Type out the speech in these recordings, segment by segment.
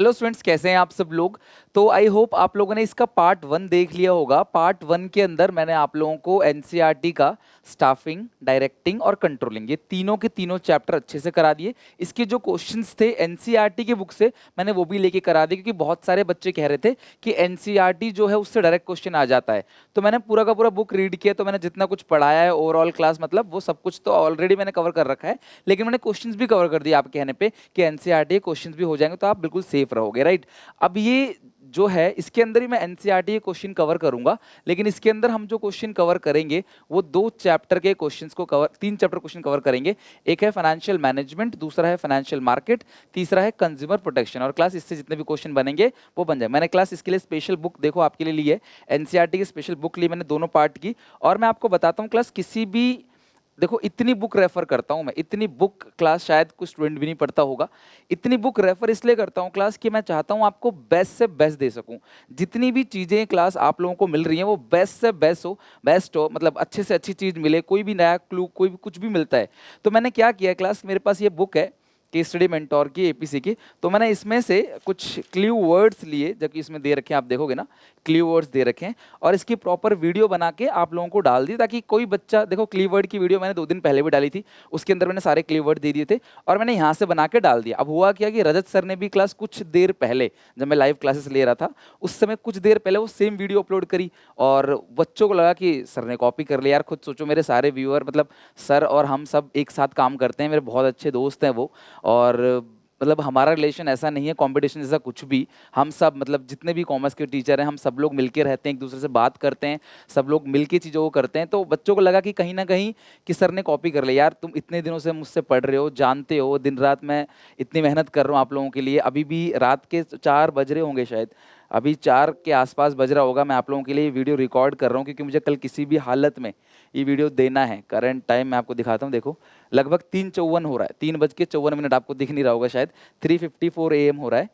Hello students, कैसे हैं आप सब लोग। तो आई होप आप लोगों ने इसका पार्ट 1 देख लिया होगा। पार्ट 1 के अंदर मैंने आप लोगों को एनसीईआरटी का स्टाफिंग, डायरेक्टिंग और कंट्रोलिंग, ये तीनों के तीनों चैप्टर अच्छे से करा दिए। इसके जो क्वेश्चंस थे एनसीईआरटी की बुक से मैंने वो भी लेके करा दिए, क्योंकि बहुत सारे बच्चे कह रहे थे कि एनसीईआरटी जो है उससे डायरेक्ट क्वेश्चन आ जाता है। तो मैंने पूरा का पूरा बुक रीड किया, तो मैंने जितना कुछ पढ़ाया है ओवरऑल क्लास, मतलब वो सब कुछ तो ऑलरेडी मैंने कवर कर रखा है, लेकिन मैंने क्वेश्चंस भी कवर कर दिए आपके कहने पे कि एनसीईआरटी क्वेश्चंस भी हो जाएंगे, तो आप बिल्कुल सेफ रहोगे, राइट। अब ये जो है इसके अंदर ही मैं एनसीईआरटी के क्वेश्चन कवर करूंगा, लेकिन इसके अंदर हम जो क्वेश्चन कवर करेंगे वो दो चैप्टर के क्वेश्चंस को कवर, तीन चैप्टर क्वेश्चन कवर करेंगे। एक है फाइनेंशियल मैनेजमेंट, दूसरा है फाइनेंशियल मार्केट, तीसरा है कंज्यूमर प्रोटेक्शन। और क्लास इससे जितने भी क्वेश्चन बनेंगे वो बन जाए। मैंने क्लास इसके लिए स्पेशल बुक देखो आपके लिए ली है, एनसीईआरटी की स्पेशल बुक ली मैंने दोनों पार्ट की। और मैं आपको बताता हूँ क्लास, किसी भी देखो इतनी बुक रेफर करता हूं मैं, इतनी बुक क्लास शायद कुछ स्टूडेंट भी नहीं पढ़ता होगा। इतनी बुक रेफर इसलिए करता हूं क्लास कि मैं चाहता हूं आपको बेस्ट से बेस्ट दे सकूं। जितनी भी चीजें क्लास आप लोगों को मिल रही हैं वो बेस्ट से बेस्ट हो, मतलब अच्छे से अच्छी चीज मिले, कोई भी नया क्लू, कोई भी कुछ भी मिलता है। तो मैंने क्या किया क्लास, मेरे पास ये बुक है केस स्टडी मेंटोर की, एपीसी की। तो मैंने इसमें से कुछ क्ल्यू वर्ड्स लिए, जबकि इसमें दे रखे हैं, आप देखोगे ना क्ल्यू वर्ड्स दे रखे हैं, और इसकी प्रॉपर वीडियो बना के आप लोगों को डाल दी, ताकि कोई बच्चा देखो, क्ल्यू वर्ड की वीडियो मैंने 2 दिन पहले भी डाली थी, उसके अंदर मैंने सारे क्ल्यू वर्ड दे दिए थे और मैंने यहाँ से बना के डाल दिया। अब हुआ क्या कि रजत सर ने भी क्लास कुछ देर पहले, जब मैं लाइव क्लासेस ले रहा था उस समय कुछ देर पहले वो सेम वीडियो अपलोड करी, और बच्चों को लगा कि सर ने कॉपी कर लिया। यार खुद सोचो, मेरे सारे व्यूअर, मतलब सर और हम सब एक साथ काम करते हैं, मेरे बहुत अच्छे दोस्त हैं वो, और मतलब हमारा रिलेशन ऐसा नहीं है कंपटीशन जैसा कुछ भी। हम सब, मतलब जितने भी कॉमर्स के टीचर हैं, हम सब लोग मिलके रहते हैं, एक दूसरे से बात करते हैं, सब लोग मिलके चीज़ों को करते हैं। तो बच्चों को लगा कि कहीं ना कहीं कि सर ने कॉपी कर लिया। यार तुम इतने दिनों से मुझसे पढ़ रहे हो, जानते हो दिन रात मैं इतनी मेहनत कर रहा हूँ आप लोगों के लिए, अभी भी रात के 4 बज रहे होंगे शायद, अभी 4 के आसपास बज रहा होगा, मैं आप लोगों के लिए वीडियो रिकॉर्ड कर रहा हूँ, क्योंकि मुझे कल किसी भी हालत में ये वीडियो देना है। करंट टाइम मैं आपको दिखाता हूँ, देखो लगभग 3:54 हो रहा है, 3:54, आपको दिख नहीं रहा होगा शायद, 3:54 AM हो रहा है।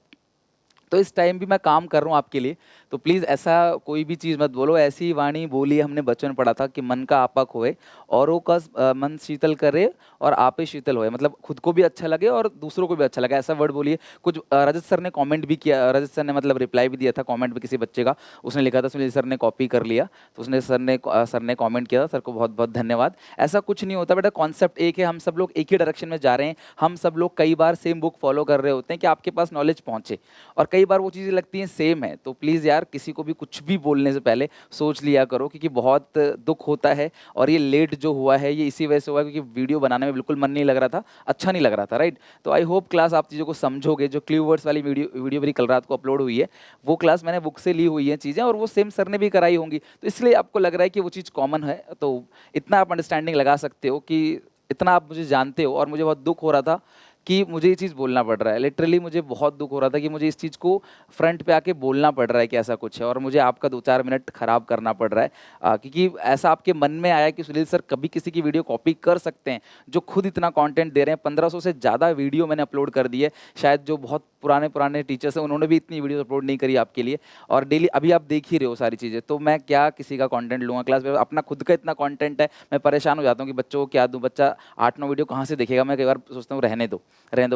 तो इस टाइम भी मैं काम कर रहा हूँ आपके लिए। तो प्लीज़ ऐसा कोई भी चीज़ मत बोलो, ऐसी वाणी बोली हमने बचपन में पढ़ा था कि मन का आपा खोए, औरों का मन शीतल करे और आपे शीतल होए, मतलब खुद को भी अच्छा लगे और दूसरों को भी अच्छा लगे, ऐसा वर्ड बोलिए। कुछ रजत सर ने कमेंट भी किया, रजत सर ने मतलब रिप्लाई भी दिया था कमेंट में किसी बच्चे का, उसने लिखा था सुनील सर ने कॉपी कर लिया, तो उसने सर ने कमेंट किया था, सर को बहुत बहुत धन्यवाद। ऐसा कुछ नहीं होता बेटा, कॉन्सेप्ट एक है, हम सब लोग एक ही डायरेक्शन में जा रहे हैं, हम सब लोग कई बार सेम बुक फॉलो कर रहे होते हैं कि आपके पास नॉलेज पहुंचे, और कई बार वो चीज़ें लगती हैं सेम है। तो प्लीज़ यार किसी को भी कुछ भी बोलने से पहले सोच लिया करो, क्योंकि बहुत दुख होता है। और ये लेट जो हुआ है ये इसी वजह से हुआ है, क्योंकि वीडियो बनाने में बिल्कुल मन नहीं लग रहा था, अच्छा नहीं लग रहा था, राइट। तो आई होप क्लास आप चीज़ों को समझोगे। जो क्ल्यू वर्ड्स वाली वीडियो मेरी कल रात को अपलोड हुई है, वो क्लास मैंने बुक से ली हुई है चीज़ें, और वो सेम सर ने भी कराई होंगी, तो इसलिए आपको लग रहा है कि वो चीज़ कॉमन है। तो इतना आप अंडरस्टैंडिंग लगा सकते हो कि इतना आप मुझे जानते हो, और मुझे बहुत दुख हो रहा था कि मुझे ये चीज़ बोलना पड़ रहा है। लिटरली मुझे बहुत दुख हो रहा था कि मुझे इस चीज़ को फ्रंट पे आके बोलना पड़ रहा है कि ऐसा कुछ है, और मुझे आपका 2-4 मिनट खराब करना पड़ रहा है, क्योंकि ऐसा आपके मन में आया कि सुनील सर कभी किसी की वीडियो कॉपी कर सकते हैं, जो खुद इतना कंटेंट दे रहे हैं। 1500 से ज़्यादा वीडियो मैंने अपलोड कर दी है, शायद जो बहुत पुराने पुराने टीचर्स हैं उन्होंने भी इतनी वीडियो अपलोड नहीं करी आपके लिए, और डेली अभी आप देख ही रहे हो सारी चीज़ें। तो मैं क्या किसी का कंटेंट लूँगा क्लास में, अपना खुद का इतना कंटेंट है, मैं परेशान हो जाता हूँ कि बच्चों को क्या दूँ, बच्चा 8-9 वीडियो कहाँ से देखेगा। मैं कई बार सोचता हूँ रहने दो,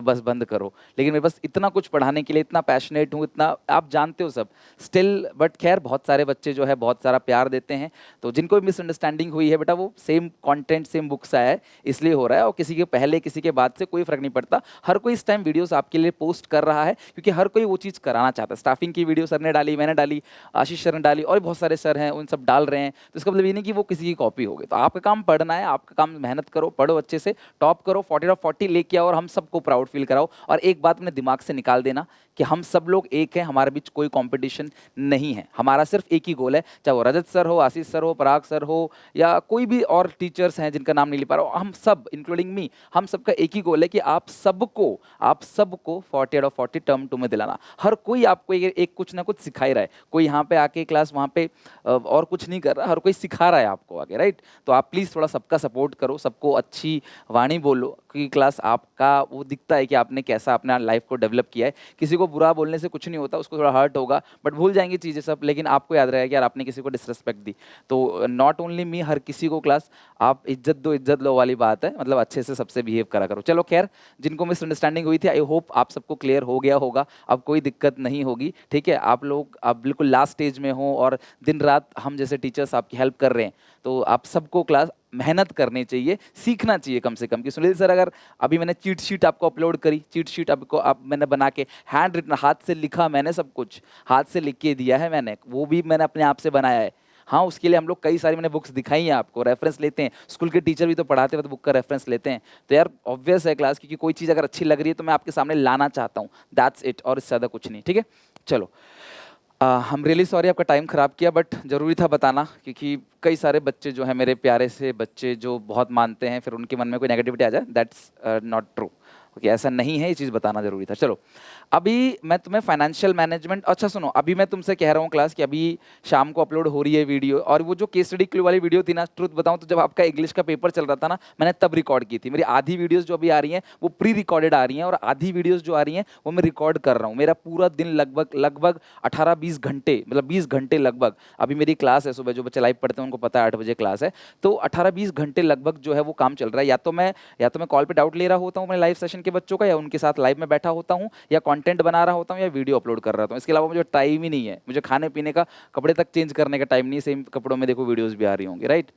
बस बंद करो। लेकिन मेरे पास इतना कुछ पढ़ाने के लिए, इतना पैशनेट हूँ, इतना आप जानते हो सब स्टिल, बट खैर बहुत सारे बच्चे जो है बहुत सारा प्यार देते हैं। तो जिनको भी मिसअंडरस्टैंडिंग हुई है बेटा, वो सेम कंटेंट सेम बुक से आया है इसलिए हो रहा है, और किसी के पहले किसी के बाद से कोई फर्क नहीं पड़ता। हर कोई इस टाइम वीडियोस आपके लिए पोस्ट कर रहा है, क्योंकि हर कोई वो चीज़ कराना चाहता है। स्टाफिंग की वीडियो सर ने डाली, मैंने डाली, आशीष सर ने डाली, और बहुत सारे सर हैं उन सब डाल रहे हैं। तो इसका मतलब ये नहीं कि वो किसी की कॉपी हो गई। तो आपका काम पढ़ना है, आपका काम मेहनत करो, पढ़ो अच्छे से, टॉप करो, 40 लेके आओ, और हम सबको प्राउड फील कराओ। और एक बात अपने दिमाग से निकाल देना कि हम सब लोग एक हैं, हमारे बीच कोई कंपटीशन नहीं है, हमारा सिर्फ एक ही गोल है, चाहे वो रजत सर हो, आशीष सर हो, पराग सर हो, या कोई भी और टीचर्स हैं जिनका नाम नहीं ले पा रहा हूं, हम सब इंक्लूडिंग मी, हम सबका एक ही गोल है कि आप सबको 40 टर्म 2 में दिलाना। हर कोई आपको एक कुछ ना कुछ सिखा ही रहा है, कोई यहाँ पे आके क्लास वहाँ पे और कुछ नहीं कर रहा, हर कोई सिखा रहा है आपको आगे, राइट। तो आप प्लीज़ थोड़ा सबका सपोर्ट करो, सबको अच्छी वाणी बोलो, की क्लास आपका वो दिखता है कि आपने कैसा अपना लाइफ को डेवलप किया है। किसी को बुरा बोलने से कुछ नहीं होता, उसको थोड़ा हर्ट होगा बट भूल जाएंगे चीज़ें सब, लेकिन आपको याद रहेगा कि यार आपने किसी को डिसरिस्पेक्ट दी। तो नॉट ओनली मी, हर किसी को क्लास आप इज्जत दो, इज्जत लो वाली बात है, मतलब अच्छे से सबसे बिहेव करा करो। चलो खैर, जिनको मिसअंडरस्टैंडिंग हुई थी आई होप आप सबको क्लियर हो गया होगा, अब कोई दिक्कत नहीं होगी। ठीक है, आप लोग अब बिल्कुल लास्ट स्टेज में हो और दिन रात हम जैसे टीचर्स आपकी हेल्प कर रहे हैं, तो आप सबको क्लास मेहनत करनी चाहिए, सीखना चाहिए कम से कम कि सुनील सर अगर अभी मैंने चीट शीट आपको अपलोड करी, चीट शीट आपको आप मैंने बना के हैंड रिटन, हाथ से लिखा, मैंने सब कुछ हाथ से लिख के दिया है, मैंने वो भी मैंने अपने आप से बनाया है। हाँ, उसके लिए हम लोग कई सारी मैंने बुक्स दिखाई हैं आपको, रेफरेंस लेते हैं, स्कूल के टीचर भी तो पढ़ाते वक्त बुक का रेफरेंस लेते हैं। तो यार ऑब्वियस है क्लास, क्योंकि कोई चीज़ अगर अच्छी लग रही है तो मैं आपके सामने लाना चाहता हूँ, दैट्स इट, और इससे ज़्यादा कुछ नहीं। ठीक है, चलो हम रियली सॉरी आपका टाइम ख़राब किया, बट ज़रूरी था बताना, क्योंकि कई सारे बच्चे जो हैं मेरे प्यारे से बच्चे जो बहुत मानते हैं, फिर उनके मन में कोई नेगेटिविटी आ जाए, दैट्स नॉट ट्रू। ओके, ऐसा नहीं है, ये चीज़ बताना ज़रूरी था। चलो अभी मैं तुम्हें फाइनेंशियल मैनेजमेंट, अच्छा सुनो, अभी मैं तुमसे कह रहा हूँ क्लास कि अभी शाम को अपलोड हो रही है वीडियो, और वो जो केस स्टडी क्लू वाली वीडियो थी ना, ट्रुथ बताऊँ तो जब आपका इंग्लिश का पेपर चल रहा था ना, मैंने तब रिकॉर्ड की थी। मेरी आधी वीडियोस जो अभी आ रही हैं वो प्री रिकॉर्डेड आ रही हैं, और आधी वीडियोस जो आ रही हैं वो मैं रिकॉर्ड कर रहा हूँ। मेरा पूरा दिन लगभग लगभग 18-20 घंटे, मतलब 20 घंटे लगभग, अभी मेरी क्लास है सुबह, जो बच्चे लाइव पढ़ते हैं उनको पता है 8 बजे क्लास है, तो 18-20 घंटे लगभग जो है वो काम चल रहा है। या तो मैं कॉल पे डाउट ले रहा होता हूँ अपने लाइव सेशन के बच्चों का, या उनके साथ लाइव में बैठा होता हूँ, या कंटेंट बना रहा होता हूँ, या वीडियो अपलोड कर रहा हूँ। इसके अलावा मुझे टाइम ही नहीं है, मुझे खाने पीने का, कपड़े तक चेंज करने का टाइम नहीं है, सेम कपड़ों में देखो वीडियोस भी आ रही होंगी, राइट।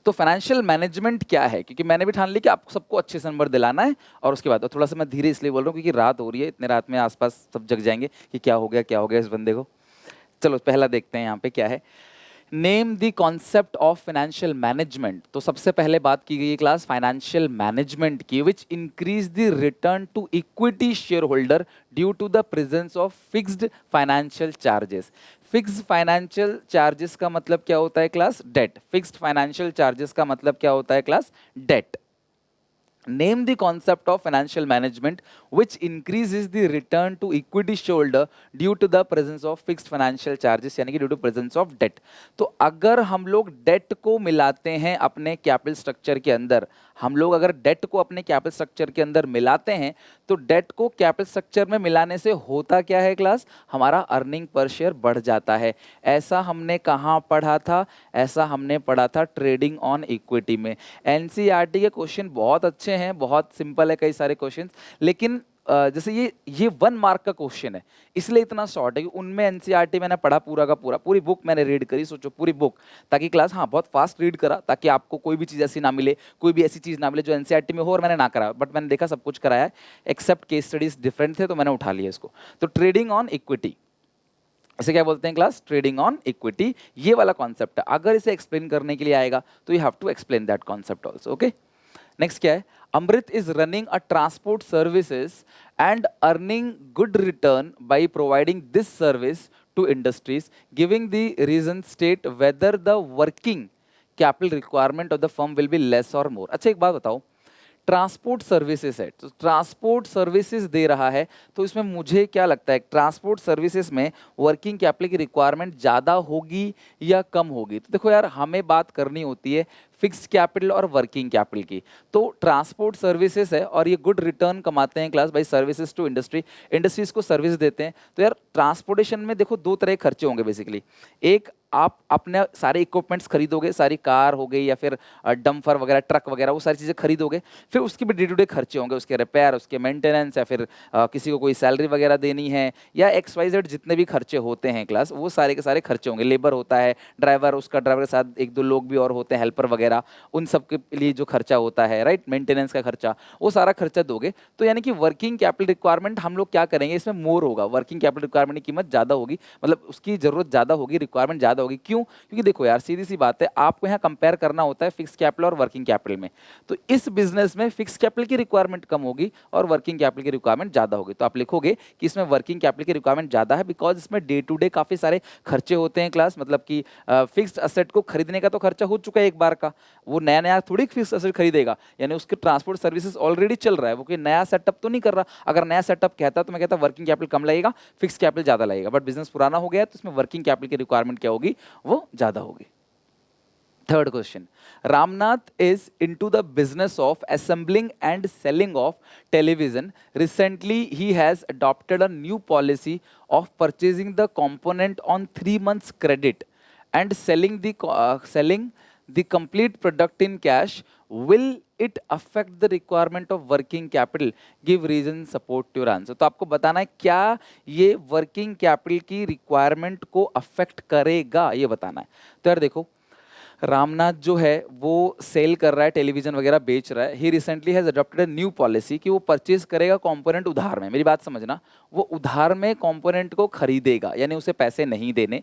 तो फाइनेंशियल मैनेजमेंट क्या है, क्योंकि मैंने भी ठान ली कि आपको सबको अच्छे से नंबर दिलाना है, और उसके बाद थोड़ा सा मैं धीरे इसलिए बोल रहा हूँ क्योंकि रात हो रही है, इतने रात में आसपास सब जग जाएंगे कि क्या हो गया क्या हो गया इस बंदे को। चलो पहला देखते हैं यहाँ पे क्या है। Name the concept of financial management. तो सबसे पहले बात की गई है क्लास फाइनेंशियल मैनेजमेंट की, which increase the return to equity share holder due to the presence of fixed financial charges. Fixed financial charges का मतलब क्या होता है class? Debt. Fixed financial charges का मतलब क्या होता है class? Debt. Name the concept of financial management which increases the return to equity shareholder due to the presence of fixed financial charges, यानी कि due to presence of debt। तो अगर हम लोग डेट को मिलाते हैं अपने कैपिटल स्ट्रक्चर के अंदर, हम लोग अगर डेट को अपने कैपिटल स्ट्रक्चर के अंदर मिलाते हैं, तो डेट को कैपिटल स्ट्रक्चर में मिलाने से होता क्या है क्लास? हमारा अर्निंग पर शेयर बढ़ जाता है। ऐसा हमने कहाँ पढ़ा था? ऐसा हमने पढ़ा था ट्रेडिंग ऑन इक्विटी में। एनसीईआरटी के क्वेश्चन बहुत अच्छे हैं, बहुत सिंपल है कई सारे क्वेश्चन, लेकिन जैसे ये 1 मार्क का क्वेश्चन है, इसलिए इतना शॉर्ट है कि उनमें एनसीईआरटी मैंने पढ़ा पूरा का पूरा, पूरी बुक मैंने रीड करी, सोचो पूरी बुक, ताकि क्लास, हाँ बहुत फास्ट रीड करा ताकि आपको कोई भी चीज़ ऐसी ना मिले, कोई भी ऐसी चीज़ ना मिले जो एनसीईआरटी में हो और मैंने ना करा, बट मैंने देखा सब कुछ कराया है, एक्सेप्ट केस स्टडीज डिफरेंट थे तो मैंने उठा लिया इसको। तो ट्रेडिंग ऑन इक्विटी, इसे क्या बोलते हैं क्लास? ट्रेडिंग ऑन इक्विटी, ये वाला कॉन्सेप्ट है। अगर इसे एक्सप्लेन करने के लिए आएगा तो you have to explain that concept also. Okay, next क्या है? Amrit is running a transport services and earning good return by providing this service to industries, giving the reason state whether the working capital requirement of the firm will be less और more. अच्छा एक बात बताओ, transport services है, तो transport services दे रहा है, तो इसमें मुझे क्या लगता है ट्रांसपोर्ट सर्विसेज में वर्किंग कैपिटल की रिक्वायरमेंट ज़्यादा होगी या कम होगी? तो देखो यार, हमें बात करनी होती है फिक्स्ड कैपिटल और वर्किंग कैपिटल की। तो ट्रांसपोर्ट सर्विसेज है और ये गुड रिटर्न कमाते हैं class by services to industry, industries को सर्विस देते हैं। तो यार ट्रांसपोर्टेशन में देखो 2 तरह के खर्चे होंगे बेसिकली। एक, आप अपने सारे इक्विपमेंट्स खरीदोगे, सारी कार हो गई या फिर डम्फर वगैरह, ट्रक वगैरह, वो सारी चीज़ें खरीदोगे, फिर उसके भी डे टू डे खर्चे होंगे, उसके रिपेयर, उसके मेंटेनेंस, या फिर किसी को कोई सैलरी वगैरह देनी है, या XYZ जितने भी खर्चे होते हैं क्लास, वो सारे के सारे खर्चे होंगे। लेबर होता है, ड्राइवर, उसका ड्राइवर के साथ 1-2 लोग भी और होते हैं, हेल्पर वगैरह, उन सब के लिए जो खर्चा होता है, राइट, मेंटेनेंस का खर्चा, वो सारा खर्चा दोगे। तो यानी कि वर्किंग कैपिटल रिक्वायरमेंट हम लोग क्या करेंगे, इसमें मोर होगा, वर्किंग कैपिटल रिक्वायरमेंट की कीमत ज़्यादा होगी, मतलब उसकी ज़रूरत ज़्यादा होगी, रिक्वायरमेंट ज़्यादा होगी। क्यों? क्योंकि देखो यार, सीधी सी बात है, आपको यहाँ कंपेयर करना होता है फिक्स कैपिटल और वर्किंग कैपिटल में। तो इस बिजनेस में फिक्स कैपिटल की रिक्वायरमेंट कम होगी और वर्किंग कैपिटल की रिक्वायरमेंट ज़्यादा होगी। तो आप लिखोगे कि इसमें वर्किंग कैपिटल की रिक्वायरमेंट ज़्यादा है, बिकॉज इसमें डे टू डे काफ़ी सारे खर्चे होते हैं क्लास, मतलब कि फिक्स्ड असेट को खरीदने का तो खर्चा हो चुका है एक बार का, वो नया नया थोड़ी फिक्स्ड असेट खरीदेगा, यानी उसके ट्रांसपोर्ट सर्विसेज ऑलरेडी चल रहा है, वो कोई नया सेटअप तो नहीं कर रहा। अगर नया सेटअप कहता तो मैं कहता वर्किंग कैपिटल कम लगेगा, फिक्स कैपिटल ज़्यादा लगेगा, बट बिजनेस पुराना हो गया तो इसमें वर्किंग कैपिटल की रिक्वायरमेंट क्या होगी? वो ज़्यादा होगी। Third question. Ramnath is into the business of assembling and selling of television. Recently, he has adopted a new policy of purchasing the component on 3 months credit and selling the complete product in cash. Will it affect the requirement of working capital? Give reason, support your answer. तो आपको बताना है क्या ये working capital की requirement को affect करेगा, ये बताना है। तो यार देखो, रामनाथ जो है वो सेल कर रहा है, टेलीविजन वगैरह बेच रहा है। He recently has adopted a new policy कि वो परचेज करेगा कंपोनेंट उधार में। मेरी बात समझना, वो उधार में कंपोनेंट को खरीदेगा, यानी उसे पैसे नहीं देने।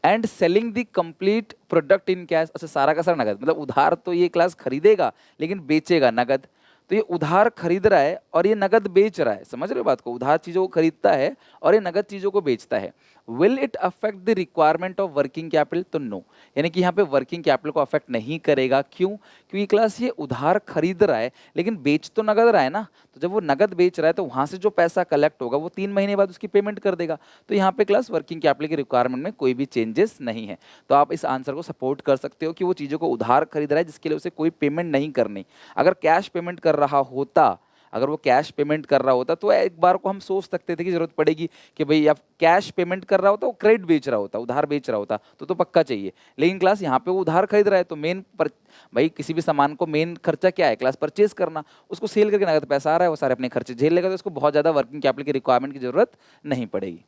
And selling the complete product in cash, अच्छा सारा का सारा नगद, मतलब उधार तो ये क्लास खरीदेगा लेकिन बेचेगा नगद। तो ये उधार खरीद रहा है और ये नगद बेच रहा है, समझ रहे हो बात को? उधार चीजों को खरीदता है और ये नगद चीजों को बेचता है। Will it affect the requirement of working capital? तो नो, यानी कि यहाँ पे वर्किंग कैपिटल को अफेक्ट नहीं करेगा। क्यों? क्योंकि क्लास ये उधार खरीद रहा है लेकिन बेच तो नगद रहा है ना। तो जब वो नगद बेच रहा है तो वहां से जो पैसा कलेक्ट होगा वो 3 महीने बाद उसकी पेमेंट कर देगा। तो यहाँ पे क्लास वर्किंग कैपिटल की रिक्वायरमेंट में कोई भी चेंजेस नहीं है। तो आप इस आंसर को सपोर्ट कर सकते हो कि वो चीज़ों को उधार खरीद रहा है जिसके लिए उसे कोई पेमेंट नहीं करनी। अगर कैश पेमेंट कर रहा होता, अगर वो कैश पेमेंट कर रहा होता तो एक बार को हम सोच सकते थे कि जरूरत पड़ेगी कि भाई अब कैश पेमेंट कर रहा होता, वो क्रेडिट बेच रहा होता, उधार बेच रहा होता तो पक्का चाहिए। लेकिन क्लास यहाँ पे वो उधार खरीद रहा है तो मेन पर भाई किसी भी सामान को मेन खर्चा क्या है क्लास? परचेज करना। उसको सेल करके नगद पैसा आ रहा है, वो सारे अपने खर्चे झेल लेगा, तो उसको बहुत ज़्यादा वर्किंग कैपिटल की रिक्वायरमेंट की जरूरत नहीं पड़ेगी।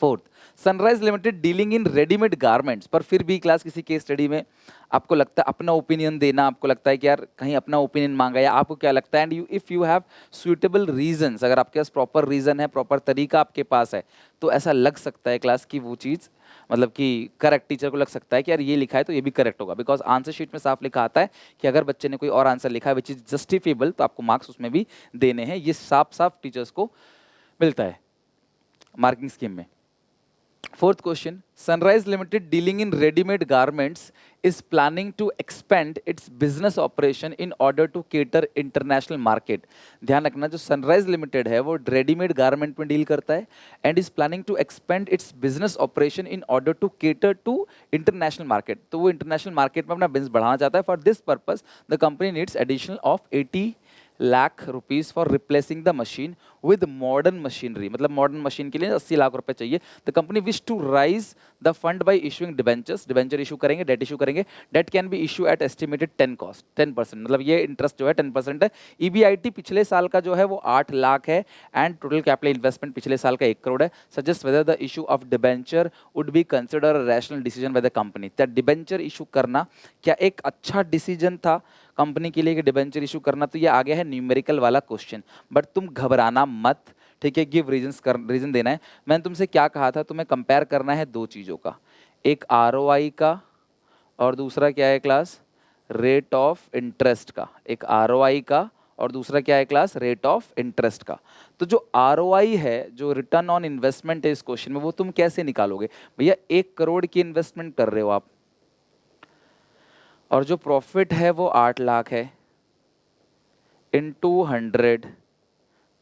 Fourth, sunrise limited dealing in readymade garments. पर फिर भी क्लास किसी केस स्टडी में आपको लगता है अपना ओपिनियन देना, आपको लगता है कि यार कहीं अपना ओपिनियन मांगा, या आपको क्या लगता है, and you if you have suitable reasons, अगर आपके पास प्रॉपर रीजन है, प्रॉपर तरीका आपके पास है, तो ऐसा लग सकता है क्लास की वो चीज़ मतलब कि करेक्ट, टीचर को लग सकता है कि यार ये लिखा है तो ये भी करेक्ट होगा। बिकॉज आंसर शीट में साफ लिखा आता है कि अगर बच्चे ने कोई और आंसर लिखा है विच इज जस्टिफेबल तो आपको मार्क्स उसमें भी देने हैं। ये साफ साफ टीचर्स को मिलता है मार्किंग स्कीम में। Fourth question, Sunrise Limited dealing in ready-made garments is planning to expand its business operation in order to cater international market. ध्यान रखना, जो Sunrise Limited है वो रेडीमेड गारमेंट में डील करता है and is planning to expand its business operation in order to cater to international market. तो वो इंटरनेशनल मार्केट में अपना बिजनेस बढ़ाना चाहता है। For this purpose the company needs additional of 80 lakh rupees for replacing the machine with modern machinery. मतलब modern machine के लिए 80 लाख रुपए चाहिए। The company wish to raise the fund by issuing debentures, debenture issue करेंगे, debt issue करेंगे। Debt can be issue at estimated 10%, मतलब ये interest जो है 10% है। ईबीआईटी पिछले साल का जो है वो 8 लाख है एंड टोटल कैपिटल इन्वेस्टमेंट पिछले साल का 1 करोड़ है। Suggest whether the issue of debenture would be consider rational decision by the company. क्या डिबेंचर इशू करना क्या एक अच्छा डिसीजन था कंपनी के लिए कि डिबेंचर इशू करना? तो ये आ गया है न्यूमेरिकल वाला क्वेश्चन, बट तुम घबराना मत, ठीक है? गिव रीजन देना है। मैंने तुमसे क्या कहा था, तुम्हें कंपेयर करना है दो चीज़ों का, एक आरओआई का और दूसरा क्या है क्लास? रेट ऑफ इंटरेस्ट का। एक आरओआई का और दूसरा क्या है क्लास? रेट ऑफ इंटरेस्ट का। तो जो आरओआई है, जो रिटर्न ऑन इन्वेस्टमेंट है इस क्वेश्चन में, वो तुम कैसे निकालोगे? भैया 1 करोड़ की इन्वेस्टमेंट कर रहे हो आप और जो प्रॉफिट है वो 8 लाख है इनटू 100,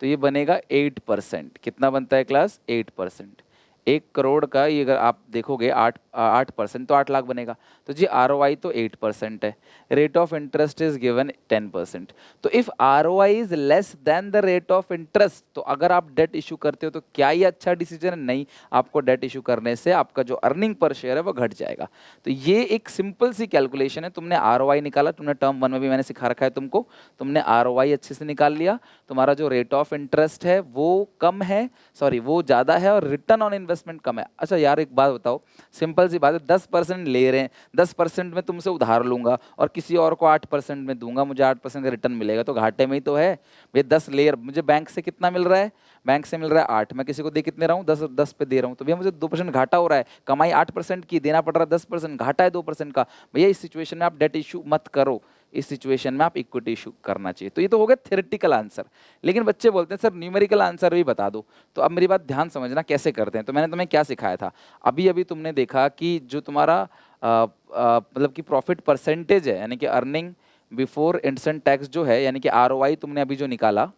तो ये बनेगा 8%। कितना बनता है क्लास? 8%। 1 करोड़ का ये अगर आप देखोगे 8% तो 8 लाख बनेगा। तो जी आरओआई तो 8% है। Rate of interest is given 10%। तो if ROI is less than the rate of interest, तो अगर आप डेट इशू करते हो तो क्या ये अच्छा डिसीजन है? नहीं, आपको डेट इशू करने से आपका जो अर्निंग पर शेयर है वो घट जाएगा। तो ये एक सिंपल सी कैलकुलेशन है। तुमने आरओआई निकाला, तुमने टर्म 1 में भी मैंने सिखा रखा है तुमको, तुमने आरओआई अच्छे से निकाल लिया, तुम्हारा जो रेट ऑफ इंटरेस्ट है वो कम है, सॉरी वो ज़्यादा है, और रिटर्न ऑन इन्वेस्टमेंट कम है। अच्छा यार एक बात बताओ, सिंपल सी बात है, 10% ले रहे हैं, 10% में तुमसे उधार लूंगा और किसी और को 8% में दूंगा, मुझे 8% का रिटर्न मिलेगा, तो घाटे में ही तो है। भैया 10 लेयर मुझे बैंक से कितना मिल रहा है? बैंक से मिल रहा है 8, मैं किसी को दे कितने रहा हूँ? 10 पे दे रहा हूँ, तो भैया मुझे 2% घाटा हो रहा है। कमाई 8% की, देना पड़ रहा है 10%, घाटा है 2% का। भैया इस सिचुएशन में आप डेट इशू मत करो, इस सिचुएशन में आप इक्विटी इशू करना चाहिए। तो ये तो हो गया थ्योरेटिकल आंसर। लेकिन बच्चे बोलते हैं सर न्यूमेरिकल आंसर भी बता दो। तो अब मेरी बात ध्यान समझना कैसे करते हैं। तो मैंने तुम्हें क्या सिखाया था, अभी अभी तुमने देखा कि जो तुम्हारा मतलब कि प्रॉफिट परसेंटेज है, यानी कि अर्निंग बिफोर इंटरेस्ट टैक्स जो है, यानी कि आरओआई तुमने अभी जो निकाला,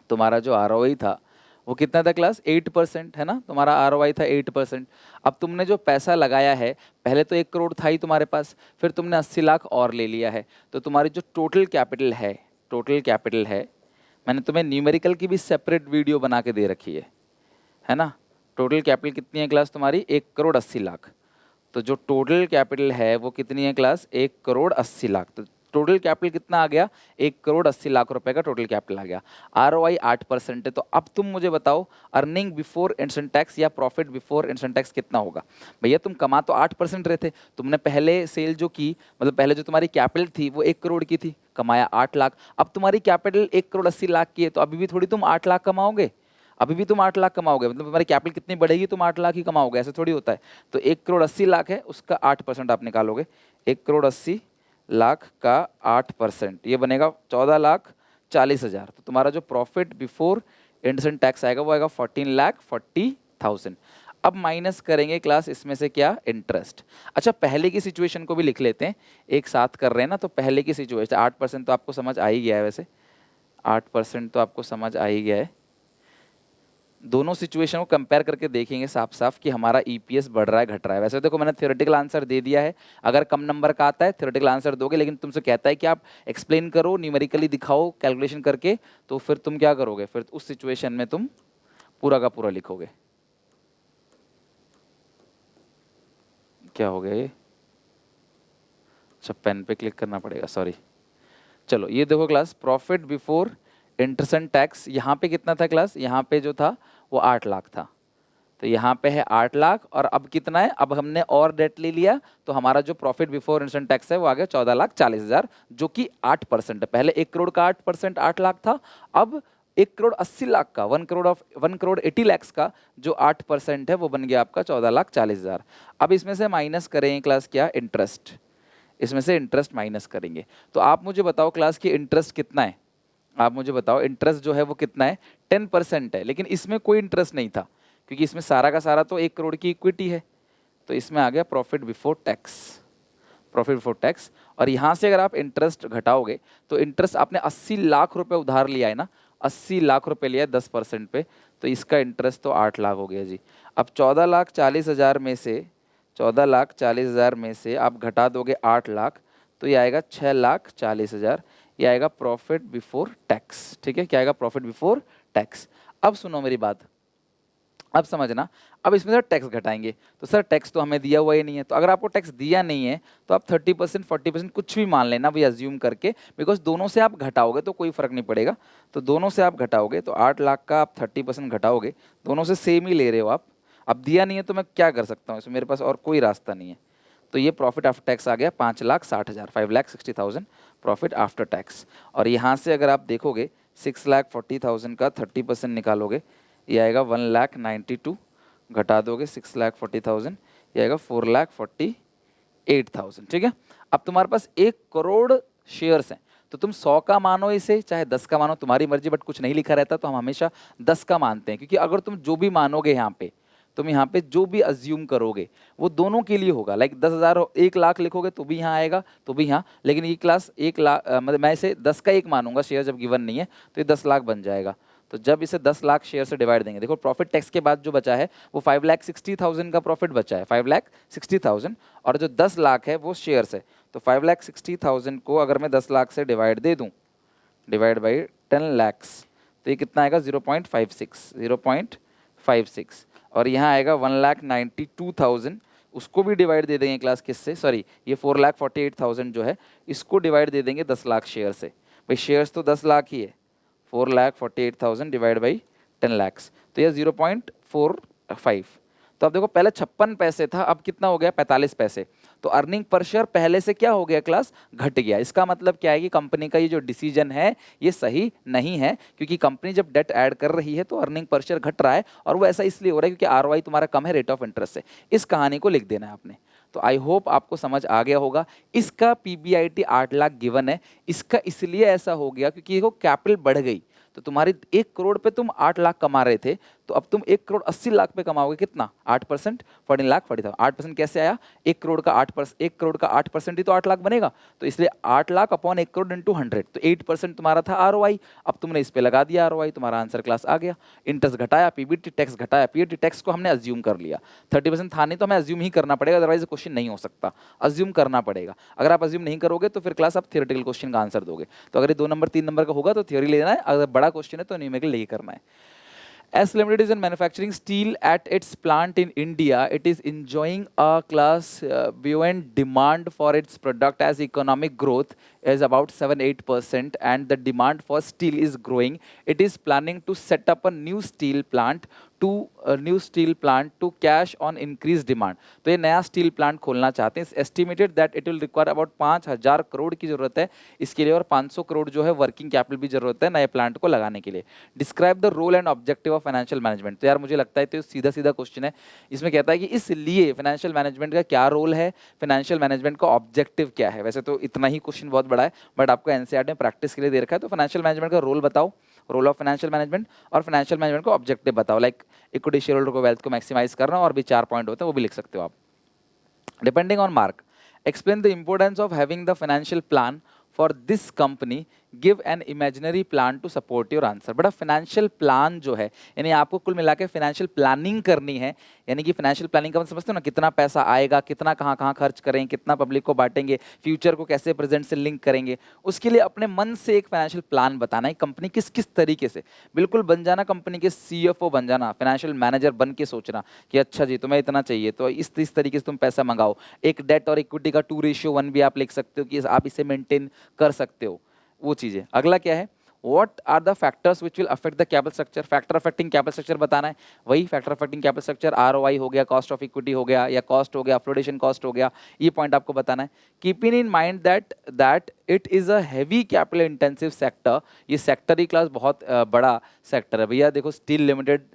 तुम्हारा जो आरओआई था वो कितना था क्लास, 8% है ना, तुम्हारा ROI था 8%। अब तुमने जो पैसा लगाया है, पहले तो 1 करोड़ था ही तुम्हारे पास, फिर तुमने 80 लाख और ले लिया है, तो तुम्हारी जो टोटल कैपिटल है, टोटल कैपिटल है, मैंने तुम्हें न्यूमेरिकल की भी सेपरेट वीडियो बना के दे रखी है ना। टोटल कैपिटल कितनी है क्लास तुम्हारी, 1 करोड़ 80 लाख। तो जो टोटल कैपिटल है वो कितनी है क्लास, 1 करोड़ 80 लाख। तो टोटल कैपिटल कितना आ गया, 1 करोड़ 80 लाख रुपए का टोटल कैपिटल आ गया। ROI 8% है। तो अब तुम मुझे बताओ अर्निंग बिफोर इंटरेस्ट टैक्स या प्रॉफिट बिफोर इंटरेस्ट टैक्स कितना होगा। भैया तुम कमा तो 8% रहे थे, तुमने पहले सेल जो की, मतलब पहले जो तुम्हारी कैपिटल थी वो 1 करोड़ की थी, कमाया 8 लाख। अब तुम्हारी कैपिटल 1 करोड़ 80 लाख की है, तो अभी भी थोड़ी तुम 8 लाख कमाओगे, अभी भी तुम 8 लाख कमाओगे, मतलब तुम्हारी कैपिटल कितनी बढ़ेगी, तुम 8 लाख ही कमाओगे, ऐसे थोड़ी होता है। तो 1 करोड़ 80 लाख है, उसका 8% आप निकालोगे, 1 करोड़ 80 लाख का 8%, ये बनेगा 14,40,000। तो तुम्हारा जो प्रॉफिट बिफोर इंटरेस्ट टैक्स आएगा वो आएगा 14,40,000। अब माइनस करेंगे क्लास इसमें से क्या, इंटरेस्ट। अच्छा पहले की सिचुएशन को भी लिख लेते हैं, एक साथ कर रहे हैं ना, तो पहले की सिचुएशन 8% तो आपको समझ आ ही गया है, वैसे 8% तो आपको समझ आ ही गया है। दोनों सिचुएशन को कंपेयर करके देखेंगे साफ साफ कि हमारा EPS बढ़ रहा है घट रहा है। वैसे देखो मैंने थ्योरेटिकल आंसर दे दिया है, अगर कम नंबर का आता है थ्योरेटिकल आंसर दोगे, लेकिन तुमसे कहता है कि आप एक्सप्लेन करो, न्यूमेरिकली दिखाओ कैलकुलेशन करके, तो फिर तुम क्या करोगे, फिर उस सिचुएशन में तुम पूरा का पूरा लिखोगे। क्या हो गया ये, अच्छा पेन पे क्लिक करना पड़ेगा, सॉरी। चलो ये देखो class, profit before interest and tax यहाँ पे कितना था क्लास, यहाँ पे जो था वो 8 लाख था, तो यहाँ पे है 8 लाख, और अब कितना है, अब हमने और डेट ले लिया, तो हमारा जो profit before interest and tax है वो आ गया 14,40,000, जो कि 8% है। पहले 1 करोड़ का 8% 8 लाख था, अब 1 करोड़ 80 लाख का, 1 करोड़ 80 लाख का जो 8% है वो बन गया आपका 14,40,000। अब इसमें से माइनस करेंगे क्लास क्या, इंटरेस्ट, इसमें से इंटरेस्ट माइनस करेंगे। तो आप मुझे बताओ क्लास की इंटरेस्ट कितना है, आप मुझे बताओ इंटरेस्ट जो है वो कितना है, 10% है, लेकिन इसमें कोई इंटरेस्ट नहीं था, क्योंकि इसमें सारा का सारा तो 1 करोड़ की इक्विटी है। तो इसमें आ गया profit before tax, profit before tax. और यहाँ से अगर आप इंटरेस्ट घटाओगे, तो इंटरेस्ट आपने 80 लाख रुपए उधार लिया है ना, 80 लाख रुपए लिया है 10% पे, तो इसका इंटरेस्ट तो 8 लाख हो गया जी। अब 14,40,000 में से, 14,40,000 में से आप घटा दोगे 8 लाख, तो ये आएगा 6,40,000, ये आएगा प्रॉफिट बिफोर टैक्स। ठीक है, क्या आएगा, प्रॉफिट बिफोर टैक्स। अब सुनो मेरी बात, अब समझना, अब इसमें सर टैक्स घटाएंगे, तो सर टैक्स तो हमें दिया हुआ ही नहीं है। तो अगर आपको टैक्स दिया नहीं है तो आप 30% 40% कुछ भी मान लेना भाई, अज्यूम करके, बिकॉज दोनों से आप घटाओगे तो कोई फर्क नहीं पड़ेगा। तो दोनों से आप घटाओगे, तो 8 लाख का आप 30% घटाओगे, दोनों से सेम ही ले रहे हो आप। अब दिया नहीं है तो मैं क्या कर सकता हूँ, इसमें मेरे पास और कोई रास्ता नहीं है। तो ये प्रॉफिट आफ्टर टैक्स आ गया 5,60,000, 5,60,000 प्रॉफिट आफ्टर टैक्स। और यहाँ से अगर आप देखोगे 6,40,000 का 30% निकालोगे, ये आएगा 1,92,000, घटा दोगे 6,40,000, ये आएगा 4,48,000। ठीक है, अब तुम्हारे पास 1 करोड़ शेयर्स हैं, तो तुम 100 का मानो इसे, चाहे 10 का मानो, तुम्हारी मर्जी, बट कुछ नहीं लिखा रहता तो हम हमेशा 10 का मानते हैं, क्योंकि अगर तुम जो भी मानोगे यहाँ पे, तुम यहाँ पे जो भी अज्यूम करोगे वो दोनों के लिए होगा। लाइक 10,000 1 लाख लिखोगे तो भी यहाँ आएगा, तो भी यहाँ, लेकिन ये क्लास 1 लाख, मतलब मैं इसे 10 का 1 मानूंगा, शेयर जब गिवन नहीं है तो ये 10 लाख बन जाएगा। तो जब इसे 10 लाख शेयर से डिवाइड देंगे, देखो प्रॉफिट टैक्स के बाद जो बचा है वो 5,60,000 का प्रॉफिट बचा है, 5,60,000, और जो 10 लाख है वो शेयर्स है। तो 5,60,000 को अगर मैं 10 लाख से डिवाइड दे दूँ, डिवाइड बाई 10 लैक्स, तो ये कितना आएगा, 0.56, 0.56। और यहाँ आएगा 1,92,000, उसको भी डिवाइड दे देंगे क्लास किससे, सॉरी ये 4,48,000 जो है इसको डिवाइड दे देंगे 10 लाख शेयर से। भाई शेयर्स तो 10 लाख ही है, 4,48,000 डिवाइड बाई 10 लैक्स, तो ये 0.45। तो अब देखो पहले 56 पैसे था, अब कितना हो गया, 45 पैसे। तो अर्निंग पर शेयर पहले से क्या हो गया क्लास, घट गया। इसका मतलब क्या है कि कंपनी का ये जो डिसीजन है ये सही नहीं है, क्योंकि कंपनी जब डेट ऐड कर रही है तो अर्निंग पर शेयर घट रहा है, और वो ऐसा इसलिए हो रहा है क्योंकि ROI तुम्हारा कम है रेट ऑफ इंटरेस्ट से। इस कहानी को लिख देना है आपने। तो आई होप आपको समझ आ गया होगा। इसका PBIT 8 लाख गिवन है, इसका इसलिए ऐसा हो गया क्योंकि देखो कैपिटल बढ़ गई, तो तुम्हारी 1 करोड़ पे तुम 8 लाख कमा रहे थे, तो अब तुम 1,80,00,000 पे कमाओगे कितना, 8%, 14,40,000। 8% कैसे आया, 1 करोड़ का 8% ही तो 8 लाख बनेगा, तो इसलिए 8 लाख अपॉन 1 करोड़ इंटू 100, तो 8% तुम्हारा था आरओआई। अब तुमने इस पे लगा दिया आरओआई, तुम्हारा आंसर क्लास आ गया। इंटरेस्ट घटाया, पीबीटी टैक्स घटाया, पीबीटी टैक्स को हमने अज्यूम कर लिया, 30% था नहीं तो हमें अज्यूम ही करना पड़ेगा, अदरवाइज क्वेश्चन नहीं हो सकता, अज्यूम करना पड़ेगा। अगर आप अज्यूम नहीं करोगे तो फिर क्लास आप थियोरेटिकल क्वेश्चन का आंसर दोगे। तो अगर ये 2 नंबर 3 नंबर का होगा तो थ्योरी लेना है, अगर बड़ा क्वेश्चन है तो न्यूमेरिकल लेके करना है। S Limited is in manufacturing steel at its plant in India. It is enjoying a class buoyant demand for its product as economic growth is about 7-8% and the demand for steel is growing. It is planning to set up a new steel plant to cash on increased demand. तो ये नया steel plant खोलना चाहते हैं। Estimated that it will require about 5,000 crore की जरूरत है इसके लिए, और 500 करोड़ जो है वर्किंग कैपिटल भी जरूरत है नए प्लांट को लगाने के लिए। Describe the role and objective of financial management. तो यार मुझे लगता है तो सीधा सीधा क्वेश्चन है, इसमें कहता है कि इसलिए फाइनेंशियल मैनेजमेंट का क्या रोल है, फाइनेंशियल मैनेजमेंट का ऑब्जेक्टिव क्या है। वैसे तो इतना ही क्वेश्चन बहुत बड़ा है, बट आपको एनसीईआरटी में प्रैक्टिस के लिए दे रखा है। तो फाइनेंशियल मैनेजमेंट का रोल बताओ, रोल ऑफ फाइनेंशियल मैनेजमेंट, और फाइनेंशियल मैनेजमेंट का ऑब्जेक्टिव बताओ। लाइक इक्विटी शेयर होल्डर को वेल्थ को मैक्सिमाइज करना, और भी 4 पॉइंट होते हैं वो भी लिख सकते हो आप। Depending on mark, explain the importance of having the financial plan for this company, give an imaginary plan to support your answer. बड़ा फाइनेंशियल प्लान जो है, यानी आपको कुल मिला के फाइनेंशियल प्लानिंग करनी है, यानी कि फाइनेंशियल प्लानिंग का मतलब समझते हो ना, कितना पैसा आएगा, कितना कहाँ कहाँ खर्च करेंगे, कितना पब्लिक को बांटेंगे, फ्यूचर को कैसे प्रेजेंट से लिंक करेंगे, उसके लिए अपने मन से एक फाइनेंशियल प्लान बताना है। कंपनी किस किस तरीके से, बिल्कुल बन जाना कंपनी के सीएफओ बन जाना, फाइनेंशियल मैनेजर बन के सोचना कि अच्छा जी तुम्हें इतना चाहिए तो इस तरीके से तुम पैसा मंगाओ। एक डेट और इक्विटी का 2:1 भी आप लिख सकते हो कि आप इसे मेंटेन कर सकते हो, वो चीजें। अगला क्या है, What are the factors which will affect the capital structure? Factor affecting capital structure बताना है। वही factor affecting capital structure ROI हो गया, कॉस्ट ऑफ इक्विटी हो गया, या कॉस्ट हो गया, फ्लोटेशन कॉस्ट हो गया, ये पॉइंट आपको बताना है। Keeping in mind that it is a heavy capital intensive sector, ये सेक्टर ही क्लास बहुत बड़ा सेक्टर है भैया। देखो स्टील लिमिटेड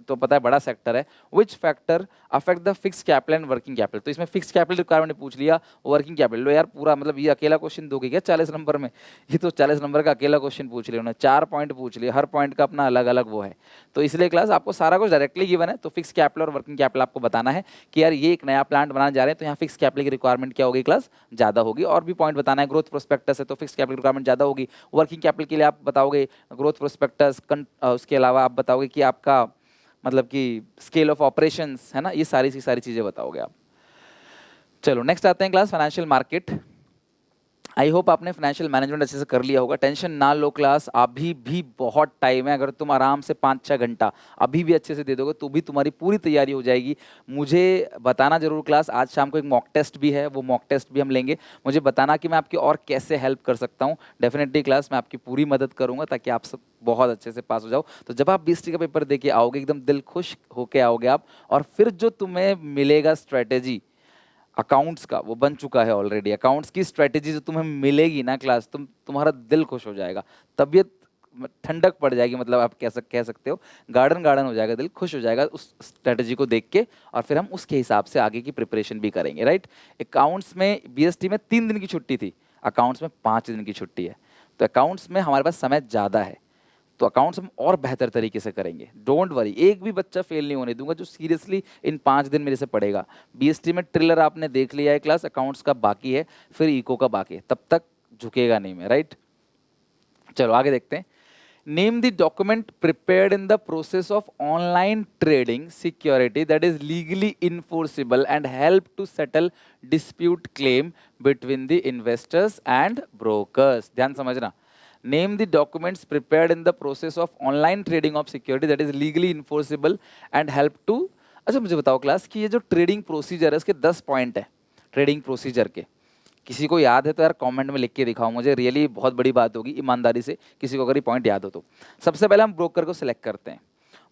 तो पता है बड़ा सेक्टर है। Which factor affect the fix capital and working capital, तो इसमें फिक्स कैपिटल रिक्वायरमेंट पूछ लिया, वर्किंग कैपिटल। लो यार पूरा मतलब ये अकेला क्वेश्चन दोगे क्या 40 नंबर में, ये तो 40 नंबर का अकेला क्वेश्चन पूछ लिया उन्होंने, 4 पॉइंट पूछ लिए, हर पॉइंट का अपना अलग अलग वो है। तो इसलिए क्लास आपको सारा कुछ डायरेक्टली गिवन है, तो फिक्स कैपिटल और वर्किंग कैपिटल आपको बताना है कि यार ये एक नया प्लांट बनाने जा रहे हैं तो यहाँ फिक्स कैपिटल की रिक्वायरमेंट क्या होगी क्लास, ज़्यादा होगी। और भी पॉइंट बताना है, ग्रोथ प्रोस्पेक्टस है तो फिक्स कैपिटल रिक्वायरमेंट ज़्यादा होगी। वर्किंग कैपिटल के लिए आप बताओगे ग्रोथ प्रोस्पेक्टस, उसके अलावा आप बताओगे कि आपका मतलब कि स्केल ऑफ ऑपरेशंस है ना, ये सारी की सारी चीजें बताओगे आप। चलो नेक्स्ट आते हैं class financial market. I hope आपने फाइनेंशियल मैनेजमेंट अच्छे से कर लिया होगा, टेंशन ना लो क्लास, अभी भी बहुत टाइम है। अगर तुम आराम से 5-6 घंटा अभी भी अच्छे से दे दोगे तो भी तुम्हारी पूरी तैयारी हो जाएगी। मुझे बताना जरूर क्लास, आज शाम को एक मॉक टेस्ट भी है, वो मॉक टेस्ट भी हम लेंगे। मुझे बताना कि मैं आपकी और कैसे हेल्प कर सकता हूँ। डेफिनेटली क्लास मैं आपकी पूरी मदद करूँगा ताकि आप सब बहुत अच्छे से पास हो जाओ। तो जब आप 20 का पेपर दे के आओगे एकदम दिल खुश होके आओगे आप, और फिर जो तुम्हें मिलेगा स्ट्रेटेजी अकाउंट्स का, वो बन चुका है ऑलरेडी। अकाउंट्स की स्ट्रेटेजी जो तुम्हें मिलेगी ना क्लास, तुम्हारा दिल खुश हो जाएगा, तबीयत ठंडक पड़ जाएगी, मतलब आप कह सकते हो गार्डन गार्डन हो जाएगा, दिल खुश हो जाएगा उस स्ट्रेटेजी को देख के। और फिर हम उसके हिसाब से आगे की प्रिपरेशन भी करेंगे, राइट। अकाउंट्स में बीएसटी में 3 दिन की छुट्टी थी, अकाउंट्स में 5 दिन की छुट्टी है, तो अकाउंट्स में हमारे पास समय ज़्यादा है, तो अकाउंट्स हम और बेहतर तरीके से करेंगे। डोंट वरी, एक भी बच्चा फेल नहीं होने दूंगा जो सीरियसली इन 5 दिन मेरे से पढ़ेगा। बीएसटी में ट्रिलर आपने देख लिया है क्लास, अकाउंट्स का बाकी है, फिर इको का बाकी है, तब तक झुकेगा नहीं मैं, राइट। चलो आगे देखते हैं। Name the document prepared in the process of online trading security that is legally enforceable and help to settle dispute claim between the investors and brokers. ध्यान समझना, name the documents prepared in the process of online trading of security that is legally enforceable and help to. अच्छा मुझे बताओ class कि ये जो trading procedure है इसके 10 पॉइंट है ट्रेडिंग प्रोसीजर के, किसी को याद है तो यार कमेंट में लिख के दिखाओ मुझे, रियली बहुत बड़ी बात होगी ईमानदारी से किसी को अगर ये पॉइंट याद हो तो। सबसे पहले हम ब्रोकर को सिलेक्ट करते हैं,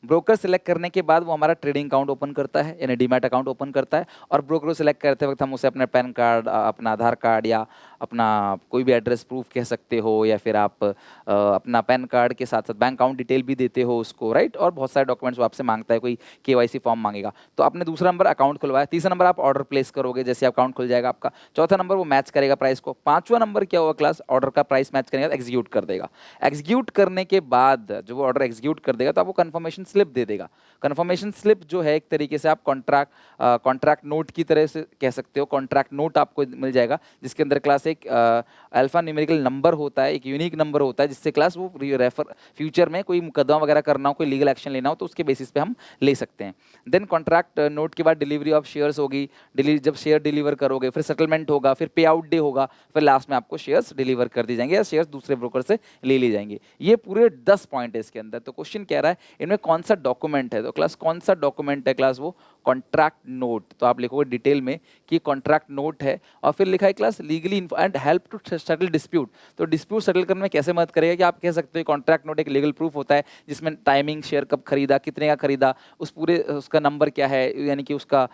ब्रोकर सिलेक्ट करने के बाद वो हमारा ट्रेडिंग अकाउंट ओपन करता है, यानी डीमैट अकाउंट ओपन करता है। और ब्रोकर को सिलेक्ट करते वक्त हम उसे अपना पैन कार्ड, अपना आधार कार्ड या अपना कोई भी एड्रेस प्रूफ कह सकते हो, या फिर आप अपना पैन कार्ड के साथ साथ बैंक अकाउंट डिटेल भी देते हो उसको, राइट। और बहुत सारे डॉक्यूमेंट्स वो आपसे मांगता है, कोई केवाईसी फॉर्म मांगेगा। तो आपने दूसरा नंबर अकाउंट खुलवाया, तीसरा नंबर आप ऑर्डर प्लेस करोगे, जैसे अकाउंट खुल जाएगा आपका। चौथा नंबर वो मैच करेगा प्राइस को। पांचवा नंबर क्या होगा क्लास, ऑर्डर का प्राइस मैच करेगा, एग्जीक्यूट कर देगा। एग्जीक्यूट करने के बाद जब वो ऑर्डर एग्जीक्यूट कर देगा तो आपको कंफर्मेशन स्लिप दे देगा। कन्फर्मेशन स्लिप जो है एक तरीके से आप कॉन्ट्रैक्ट नोट की तरह से कह सकते हो। कॉन्ट्रैक्ट नोट आपको मिल जाएगा जिसके अंदर क्लास एक अल्फा न्यूमेरिकल नंबर होता है, एक यूनिक नंबर होता है, जिससे क्लास वो रेफर फ्यूचर में कोई मुकदमा वगैरह करना हो, कोई लीगल एक्शन लेना हो तो उसके बेसिस पे हम ले सकते हैं। देन कॉन्ट्रैक्ट नोट के बाद डिलीवरी ऑफ शेयर्स होगी, जब शेयर डिलीवर करोगे फिर सेटलमेंट होगा, फिर पे आउट डे होगा, फिर लास्ट में आपको शेयर्स डिलीवर कर दी जाएंगे या शेयर्स दूसरे ब्रोकर से ले ली जाएंगे। ये पूरे 10 पॉइंट है इसके अंदर। तो क्वेश्चन कह रहा है इनमें कौन सा डॉक्यूमेंट है, तो क्लास कौन सा डॉक्यूमेंट है क्लास, वो कॉन्ट्रैक्ट नोट। तो आप लिखोगे डिटेल में कि कॉन्ट्रैक्ट नोट है, और फिर लिखा है class legally and help to settle dispute. तो डिस्प्यूट सेटल करने में कैसे मदद करेगा कि आप कह सकते हो कॉन्ट्रैक्ट नोट एक लीगल प्रूफ होता है जिसमें टाइमिंग, शेयर कब खरीदा, कितने का खरीदा, उस पूरे उसका नंबर क्या है, यानी कि उसका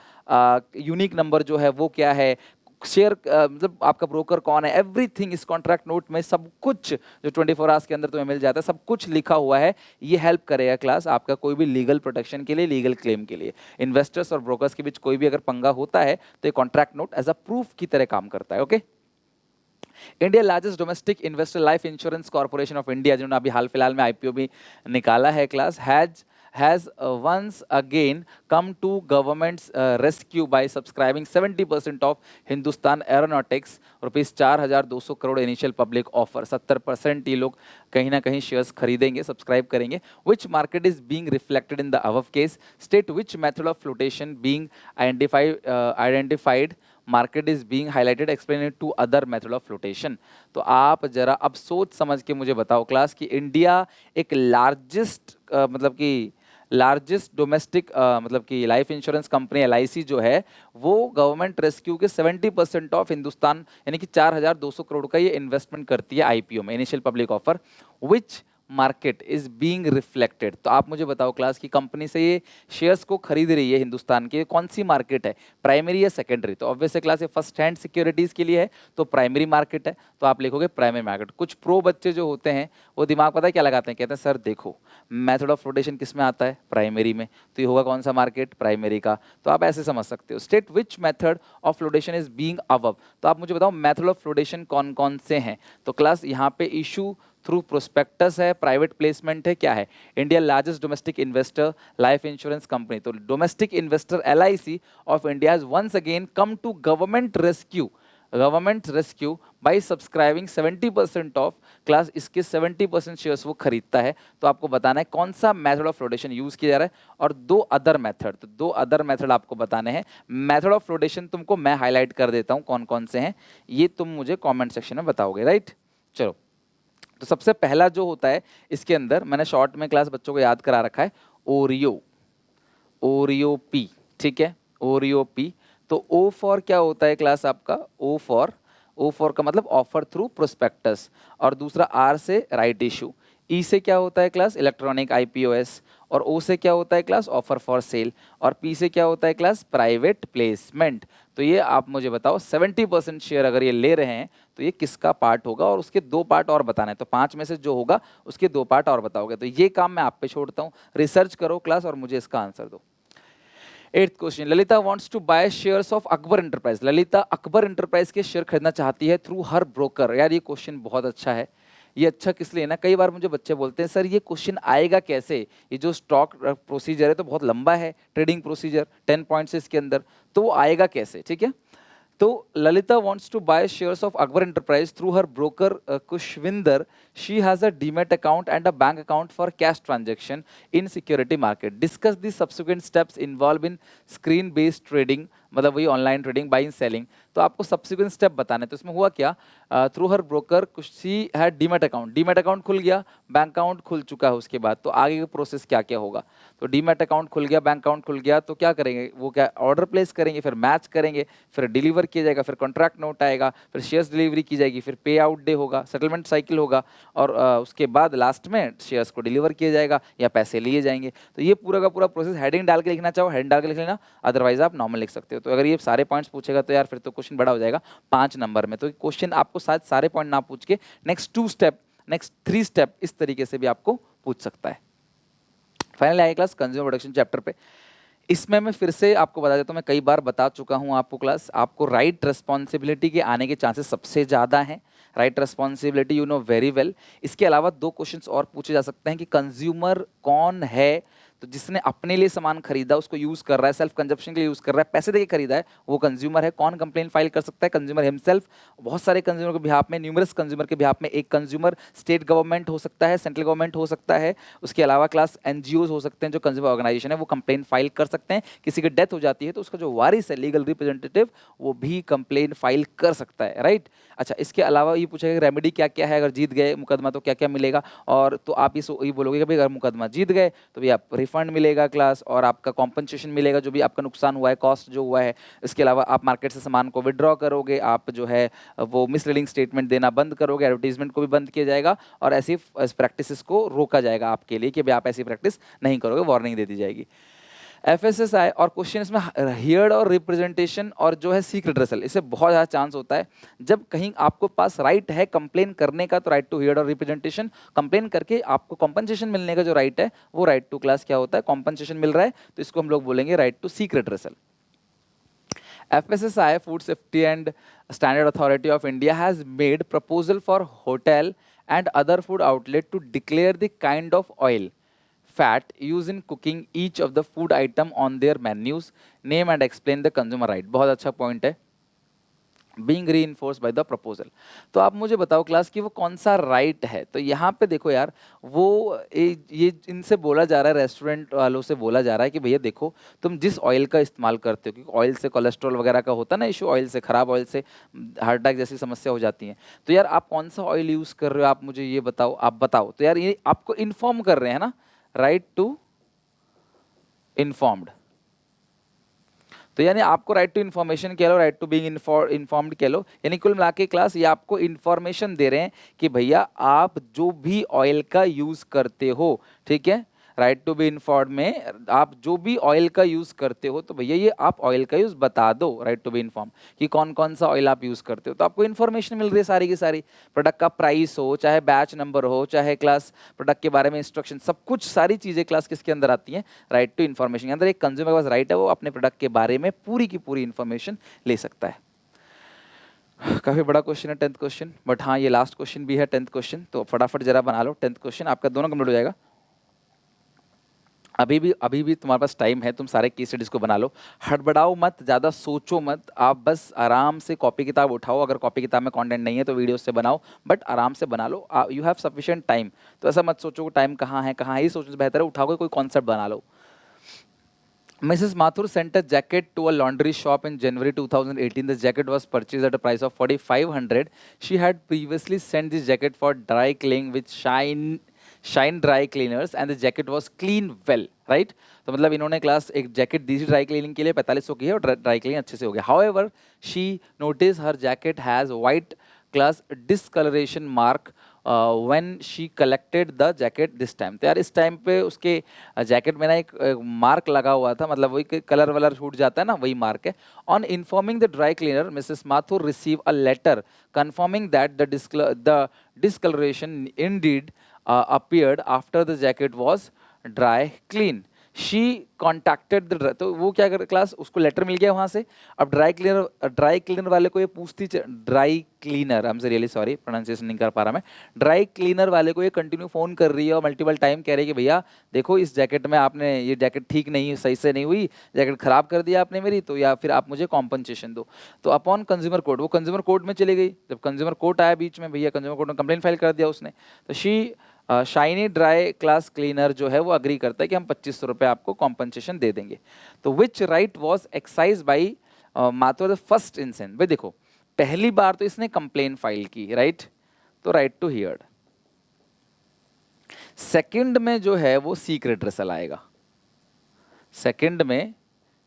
यूनिक नंबर जो है वो क्या है, शेयर मतलब आपका ब्रोकर कौन है, एवरीथिंग इस कॉन्ट्रैक्ट नोट में सब कुछ जो 24 आवर्स के अंदर तुम्हें मिल जाता है सब कुछ लिखा हुआ है। ये हेल्प करेगा क्लास आपका कोई भी लीगल प्रोटेक्शन के लिए, लीगल क्लेम के लिए। इन्वेस्टर्स और ब्रोकर्स के बीच कोई भी अगर पंगा होता है तो ये contract note as a proof की तरह काम करता है। Okay, India largest domestic investor life insurance corporation of India, जिन्होंने अभी हाल फिलहाल में आईपीओ भी निकाला है class, has once again come to government's rescue by subscribing 70% of Hindustan Aeronautics rupees 4,200 crore initial public offer. 70% ये लोग कहीं ना कहीं शेयर्स खरीदेंगे, सब्सक्राइब करेंगे। Which market is being reflected in the above case, state which method of flotation being identified, market is being highlighted, explain it to other method of flotation. तो आप जरा अब सोच समझ के मुझे बताओ क्लास कि इंडिया एक लार्जेस्ट मतलब कि लार्जेस्ट डोमेस्टिक मतलब कि लाइफ इंश्योरेंस कंपनी LIC जो है वो गवर्नमेंट रेस्क्यू के 70% ऑफ हिंदुस्तान यानी कि 4,200 करोड़ का ये इन्वेस्टमेंट करती है आईपीओ में, initial public offer. Which market is being reflected, तो आप मुझे बताओ क्लास की कंपनी से ये शेयर्स को खरीद रही है हिंदुस्तान के, कौन सी मार्केट है, प्राइमरी या सेकेंडरी। तो ऑब्वियस क्लास ये फर्स्ट हैंड सिक्योरिटीज के लिए है तो प्राइमरी मार्केट है, तो आप लिखोगे प्राइमरी मार्केट। कुछ प्रो बच्चे जो होते हैं वो दिमाग पता है क्या लगाते हैं, कहते हैं सर देखो मेथड ऑफ फ्लोटेशन किस में आता है, प्राइमरी में, तो ये होगा कौन सा मार्केट, प्राइमरी का। तो आप ऐसे समझ सकते हो। State which method of flotation is being above, तो आप मुझे बताओ मेथड ऑफ फ्लोटेशन कौन कौन से हैं। तो क्लास यहाँ पे इशू थ्रू प्रोस्पेक्टस है, प्राइवेट प्लेसमेंट है, क्या है, India largest domestic investor life insurance company. तो domestic investor LIC of India has once again come to government rescue by subscribing 70% of, class इसके 70% शेयर्स वो खरीदता है। तो आपको बताना है कौन सा मेथड ऑफ फ्लोटेशन यूज किया जा रहा है और दो अदर मेथड, तो दो अदर मेथड आपको बताने हैं। मेथड ऑफ फ्लोटेशन तुमको मैं हाईलाइट कर देता हूं कौन कौन से हैं, ये तुम मुझे कॉमेंट सेक्शन में बताओगे, राइट। चलो, तो सबसे पहला जो होता है इसके अंदर मैंने शॉर्ट में क्लास बच्चों को याद करा रखा है, ओरियो पी, ठीक है, ओरियो पी। तो ओ फॉर क्या होता है क्लास आपका, ओ फॉर का मतलब ऑफर थ्रू प्रोस्पेक्टस, और दूसरा आर से राइट इशू, ई से क्या होता है क्लास इलेक्ट्रॉनिक IPOS, और ओ से क्या होता है क्लास ऑफर फॉर सेल, और पी से क्या होता है क्लास प्राइवेट प्लेसमेंट। तो ये आप मुझे बताओ 70% शेयर अगर ये ले रहे हैं तो ये किसका पार्ट होगा, और उसके दो पार्ट और बताना है। तो 5 में से जो होगा उसके 2 पार्ट और बताओगे। तो ये काम मैं आप पे छोड़ता हूँ, रिसर्च करो क्लास और मुझे इसका आंसर दो। 8th question, Lalita wants to buy shares of Akbar enterprise. Lalita Akbar enterprise के शेयर खरीदना चाहती है थ्रू हर ब्रोकर। यार ये क्वेश्चन बहुत अच्छा है। ये अच्छा किस लिए ना, कई बार मुझे बच्चे बोलते हैं सर ये क्वेश्चन आएगा कैसे, ये जो स्टॉक प्रोसीजर है तो बहुत लंबा है, ट्रेडिंग प्रोसीजर 10 पॉइंट्स है इसके अंदर, तो वो आएगा कैसे, ठीक है। तो Lalita wants to buy shares of Akbar Enterprise through her broker Kushwinder. She has a demat account and a bank account for cash transaction in security market. Discuss the subsequent steps involved in screen based trading, मतलब वही online trading, buying selling. तो आपको subsequent step बताने। तो इसमें हुआ क्या, through her broker she had demat account खुल गया, बैंक अकाउंट खुल चुका है उसके बाद, तो आगे का प्रोसेस क्या क्या होगा। तो डीमैट अकाउंट खुल गया, बैंक अकाउंट खुल गया, तो क्या करेंगे वो, क्या ऑर्डर प्लेस करेंगे, फिर मैच करेंगे, फिर डिलीवर किया जाएगा, फिर कॉन्ट्रैक्ट नोट आएगा, फिर शेयर्स डिलीवरी की जाएगी, फिर पे आउट डे होगा, सेटलमेंट साइकिल होगा, और उसके बाद लास्ट में शेयर्स को डिलीवर किया जाएगा या पैसे लिए जाएंगे। तो ये पूरा का पूरा प्रोसेस हेडिंग डाल के लिखना चाहो हेडिंग डाल के लिख लेना, अदरवाइज आप नॉर्मल लिख सकते हो। तो अगर ये सारे पॉइंट्स पूछेगा तो यार फिर तो क्वेश्चन बड़ा हो जाएगा 5 नंबर में। तो क्वेश्चन आपको शायद सारे पॉइंट ना पूछ के नेक्स्ट 3 स्टेप इस तरीके से भी आपको पूछ सकता है। Finally I class consumer production chapter पे। इसमें मैं फिर से आपको बता देता हूँ, मैं कई बार बता चुका हूँ आपको क्लास, आपको राइट रिस्पॉन्सिबिलिटी के आने के चांसेस सबसे ज़्यादा हैं। Right responsibility you know very well. इसके अलावा 2 क्वेश्चंस और पूछे जा सकते हैं कि कंज्यूमर कौन है। तो तो जिसने अपने लिए सामान खरीदा, उसको यूज कर रहा है, सेल्फ कंजप्शन के लिए यूज कर रहा है, पैसे देके खरीदा है, वो कंज्यूमर है। कौन कंप्लेन फाइल कर सकता है? Consumer himself. बहुत सारे कंज्यूमर के बिहाफ में, न्यूमरस कंज्यूमर के बिहाफ में। एक कंज्यूमर स्टेट गवर्नमेंट हो सकता है, सेंट्रल गवर्नमेंट हो सकता है, उसके अलावा क्लास एनजीओ हो सकते हैं जो कंज्यूमर ऑर्गेनाइजेशन है, वो कंप्लेन फाइल कर सकते हैं। किसी की डेथ हो जाती है तो उसका जो वारिस है, लीगल रिप्रेजेंटेटिव, वो भी कंप्लेन फाइल कर सकता है, राइट। अच्छा, इसके अलावा ये पूछा गया रेमेडी क्या क्या है, अगर जीत गए मुकदमा तो क्या क्या मिलेगा, और तो आप ये बोलोगे कि भाई अगर मुकदमा जीत गए तो भी आप रिफंड मिलेगा क्लास, और आपका कॉम्पनसेशन मिलेगा जो भी आपका नुकसान हुआ है, कॉस्ट जो हुआ है। इसके अलावा आप मार्केट से सामान को विड्रॉ करोगे, आप जो है वो मिसलीडिंग स्टेटमेंट देना बंद करोगे, एडवर्टीजमेंट को भी बंद किया जाएगा, और ऐसी प्रैक्टिसेस को रोका जाएगा आपके लिए कि भाई आप ऐसी प्रैक्टिस नहीं करोगे, वार्निंग दे दी जाएगी। एफएसएसआई और क्वेश्चन इसमें हियर्ड और रिप्रेजेंटेशन और जो है सीक्रेट रिड्रेसल, इससे बहुत ज़्यादा चांस होता है। जब कहीं आपको पास राइट है कंप्लेन करने का तो राइट टू हियर्ड और रिप्रेजेंटेशन, कंप्लेन करके आपको कॉम्पनसेशन मिलने का जो राइट है वो राइट टू क्लास क्या होता है, कॉम्पनसेशन मिल रहा है तो इसको हम लोग बोलेंगे right to secret redressal. FSSAI, Food Safety and Standard Authority of India, has made proposal for hotel and other food outlet to declare the kind of oil, fat used in cooking each of the food item on their menus, name and explain the consumer right। बहुत अच्छा point है, being reinforced by the proposal. तो आप मुझे बताओ class कि वो कौन सा राइट है। तो यहाँ पे देखो यार, वो ये इनसे बोला जा रहा है, रेस्टोरेंट वालों से बोला जा रहा है कि भैया देखो, तुम जिस ऑयल का इस्तेमाल करते हो, क्योंकि ऑयल से कोलेस्ट्रॉल वगैरह का होता है ना इशू, ऑयल से, खराब ऑयल से हार्ट अटैक जैसी समस्या हो जाती है। तो यार आप कौन सा ऑयल यूज़ कर रहे हो, आप मुझे ये बताओ, आप बताओ। तो यार ये आपको इन्फॉर्म कर रहे हैं ना, राइट टू इन्फॉर्म्ड। तो यानी आपको राइट टू इन्फॉर्मेशन कह लो, राइट टू बीइंग इन्फॉर्म्ड कह लो, यानी कुल मिला के क्लास ये आपको इन्फॉर्मेशन दे रहे हैं कि भैया आप जो भी ऑयल का यूज करते हो, ठीक है, राइट टू बी इन्फॉर्म्ड में आप जो भी ऑयल का यूज करते हो तो भैया ये आप ऑयल का यूज बता दो, राइट टू बी इन्फॉर्म, कि कौन कौन सा ऑयल आप यूज करते हो। तो आपको इन्फॉर्मेशन मिल रही है सारी की सारी, प्रोडक्ट का प्राइस हो, चाहे बैच नंबर हो, चाहे क्लास प्रोडक्ट के बारे में इंस्ट्रक्शन, सब कुछ सारी चीजें क्लास किसके अंदर आती हैं, राइट टू इन्फॉर्मेशन के अंदर। एक कंज्यूमर के पास राइट है, वो अपने प्रोडक्ट के बारे में पूरी की पूरी इन्फॉर्मेशन ले सकता है। काफी बड़ा क्वेश्चन है 10th क्वेश्चन, बट हाँ ये लास्ट क्वेश्चन भी है 10th क्वेश्चन, तो फटाफट जरा बना लो 10th क्वेश्चन, आपका दोनों कंप्लीट हो जाएगा। अभी भी तुम्हारे पास टाइम है, तुम सारे केस स्टडीज को बना लो, हड़बड़ाओ मत, ज़्यादा सोचो मत, आप बस आराम से कॉपी किताब उठाओ, अगर कॉपी किताब में कंटेंट नहीं है तो वीडियो से बनाओ, बट आराम से बना लो, यू हैव सफिशिएंट टाइम। तो ऐसा मत सोचो टाइम कहाँ है, ही सोचने से बेहतर है उठाओगे कोई कॉन्सेप्ट बना लो। Mrs. Mathur sent a jacket to a laundry shop in January 2018. The jacket was purchased at a price of 4,500. She had previously sent this jacket for dry cleaning with Shine Dry Cleaners and the jacket was clean well, right? तो मतलब इन्होंने class एक jacket दी थी dry cleaning के लिए 4500 की है, और ड्राई क्लीनिंग अच्छे से हो गया। However she notice her jacket has white class discoloration mark when she collected the jacket this time. तो यार इस टाइम पे उसके जैकेट में ना एक मार्क लगा हुआ था, मतलब वही कलर वलर छूट जाता है ना, वही मार्क है। On informing the dry cleaner, Mrs Mathur receive a letter confirming that the discoloration indeed appeared after the jacket was dry clean. She contacted the, तो वो क्या कर क्लास, उसको लेटर मिल गया वहाँ से। अब ड्राई क्लीनर वाले को ये पूछती, dry cleaner, I am really sorry pronunciation नहीं कर पा रहा मैं, ड्राई क्लीनर वाले को ये कंटिन्यू फ़ोन कर रही है और मल्टीपल टाइम कह रही है कि भैया देखो इस जैकेट में आपने, ये जैकेट ठीक नहीं, सही से नहीं हुई, जैकेट ख़राब कर दिया आपने मेरी, तो या फिर आप मुझे कॉम्पनसेशन दो। तो अपॉन कंज्यूमर कोर्ट, वो कंज्यूमर कोर्ट में चली गई। जब कंज्यूमर कोर्ट आया बीच में, भैया कंज्यूमर कोर्ट में कंप्लेन फाइल कर दिया उसने, तो she shiny dry class cleaner जो है वो अग्री करता है कि हम 2500 रुपये आपको कॉम्पनसेशन दे देंगे। तो which right was excise by Mathur the first instance. भाई देखो पहली बार तो इसने कंप्लेन फाइल की, राइट, तो राइट टू हियर्ड। सेकंड में जो है वो सीक्रेट रिड्रेसल आएगा, सेकंड में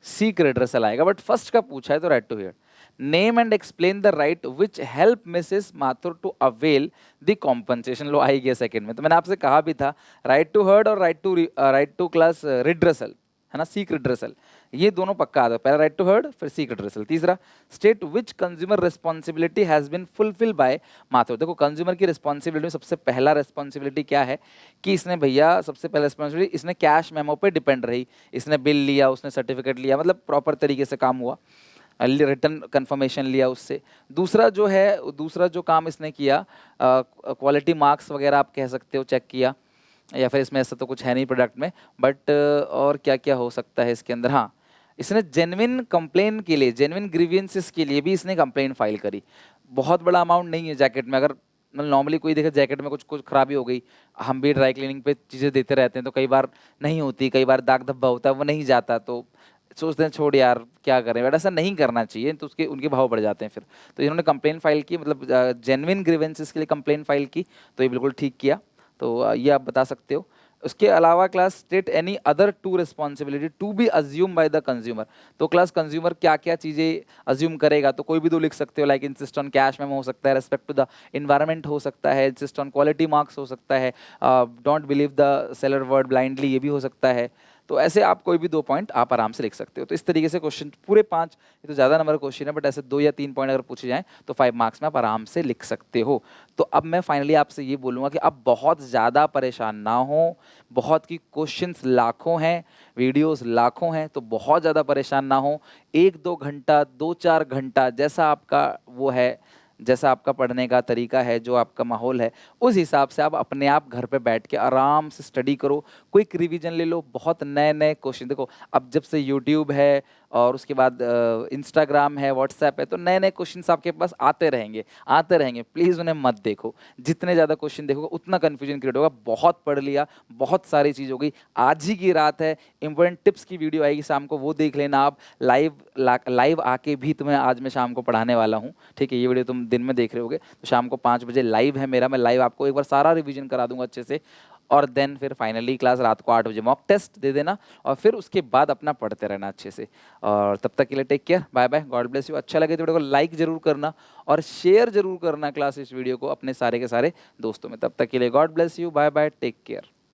सीक्रेट रिड्रेसल आएगा, बट फर्स्ट का पूछा है तो right to heard. Name and explain the right which help Mrs Mathur to avail the compensation. लो आई गया सेकंड में, तो मैंने आपसे कहा भी था राइट टू हर्ड और राइट टू क्लास रिड्रेसल, है ना, सीक रिड्रेसल, ये दोनों पक्का आता है, पहला राइट टू हर्ड फिर सीक रिड्रेसल। तीसरा, state which consumer responsibility has been fulfill by Mathur. देखो कंज्यूमर की रिस्पॉन्सिबिलिटी में सबसे पहला रिस्पॉन्सिबिलिटी क्या है कि इसने भैया सबसे पहला रिस्पॉन्सिबिलिटी, इसने कैश मेमो पे डिपेंड रही, इसने बिल लिया, उसने सर्टिफिकेट लिया, मतलब प्रॉपर तरीके से काम हुआ, रिटर्न कंफर्मेशन लिया उससे। दूसरा जो है, दूसरा जो काम इसने किया, क्वालिटी मार्क्स वगैरह आप कह सकते हो चेक किया। या फिर इसमें ऐसा तो कुछ है नहीं प्रोडक्ट में, बट और क्या क्या हो सकता है इसके अंदर। हाँ, इसने जेन्युइन कंप्लेन के लिए, जेन्युइन ग्रीवियंसेस के लिए भी इसने कंप्लेन फाइल करी। बहुत बड़ा अमाउंट नहीं है जैकेट में। अगर नॉर्मली कोई देखे जैकेट में कुछ कुछ खराबी हो गई, हम भी ड्राई क्लीनिंग पे चीज़ें देते रहते हैं, तो कई बार नहीं होती, कई बार दाग धब्बा होता है, वो नहीं जाता, तो सोचते हैं छोड़ यार क्या करें, बट ऐसा नहीं करना चाहिए, तो उसके उनके भाव बढ़ जाते हैं फिर। तो इन्होंने कंप्लेन फाइल की, मतलब जेन्युइन ग्रीवेंसेस के लिए कंप्लेन फाइल की, तो ये बिल्कुल ठीक किया। तो ये आप बता सकते हो। उसके अलावा class state any other two responsibility to be assume by the consumer. तो क्लास कंज्यूमर क्या क्या चीज़ें अज्यूम करेगा, तो कोई भी दो लिख सकते हो, like insist on cash memo हो सकता है, रेस्पेक्ट टू द इन्वायरमेंट हो सकता है, इंसिस्ट ऑन क्वालिटी मार्क्स हो सकता है, don't believe the seller word blindly, ये भी हो सकता है। तो ऐसे आप कोई भी 2 पॉइंट आप आराम से लिख सकते हो। तो इस तरीके से क्वेश्चन पूरे 5, ये तो ज़्यादा नंबर का क्वेश्चन है, बट ऐसे 2 या 3 पॉइंट अगर पूछे जाएं तो 5 मार्क्स में आप आराम से लिख सकते हो। तो अब मैं फाइनली आपसे ये बोलूँगा कि आप बहुत ज़्यादा परेशान ना हो, बहुत की क्वेश्चंस लाखों हैं, वीडियोस लाखों हैं, तो बहुत ज़्यादा परेशान ना हो। 1-2 घंटा, 2-4 घंटा, जैसा आपका वो है, जैसा आपका पढ़ने का तरीका है, जो आपका माहौल है, उस हिसाब से आप अपने आप घर पे बैठ के आराम से स्टडी करो, क्विक रिवीजन ले लो। बहुत नए नए क्वेश्चन देखो, अब जब से यूट्यूब है और उसके बाद इंस्टाग्राम है, व्हाट्सएप है, तो नए नए क्वेश्चंस आपके पास आते रहेंगे, आते रहेंगे। प्लीज़ उन्हें मत देखो। जितने ज़्यादा क्वेश्चन देखोगे उतना कन्फ्यूजन क्रिएट होगा। बहुत पढ़ लिया, बहुत सारी चीज़ हो गई। आज ही की रात है, इंपॉर्टेंट टिप्स की वीडियो आएगी शाम को, वो देख लेना आप। लाइव आके भी तुम्हें आज मैं शाम को पढ़ाने वाला हूँ, ठीक है। ये वीडियो तुम दिन में देख रहे होगे, तो शाम को 5 बजे लाइव है मेरा। मैं लाइव आपको एक बार सारा रिवीजन करा दूंगा अच्छे से, और देन फिर फाइनली क्लास रात को 8 बजे मॉक टेस्ट दे देना, और फिर उसके बाद अपना पढ़ते रहना अच्छे से। और तब तक के लिए take care, bye bye, God bless you. अच्छा लगे तो वीडियो को लाइक जरूर करना और शेयर जरूर करना क्लास, इस वीडियो को अपने सारे के सारे दोस्तों में। तब तक के लिए God bless you, bye bye, take care.